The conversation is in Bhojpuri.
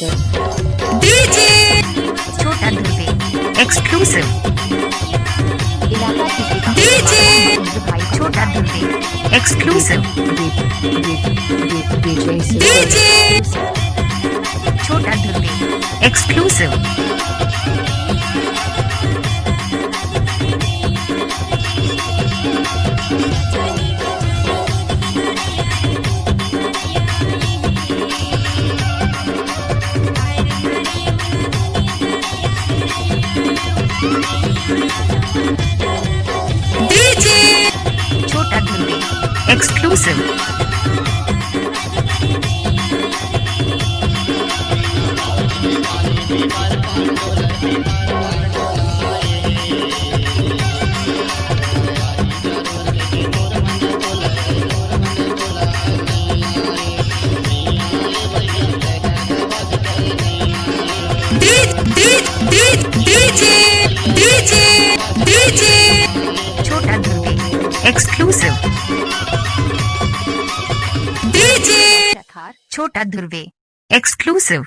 डीजे छोटा ध्रुवे एक्सक्लूसिव डीजे छोटा ध्रुवे एक्सक्लूसिव डीजे छोटा ध्रुवे एक्सक्लूसिव डीजे छोटा ध्रुवे एक्सक्लूसिव डीजे छोटा ध्रुवे एक्सक्लूसिव डीजे छोटा ध्रुवे एक्सक्लूसिव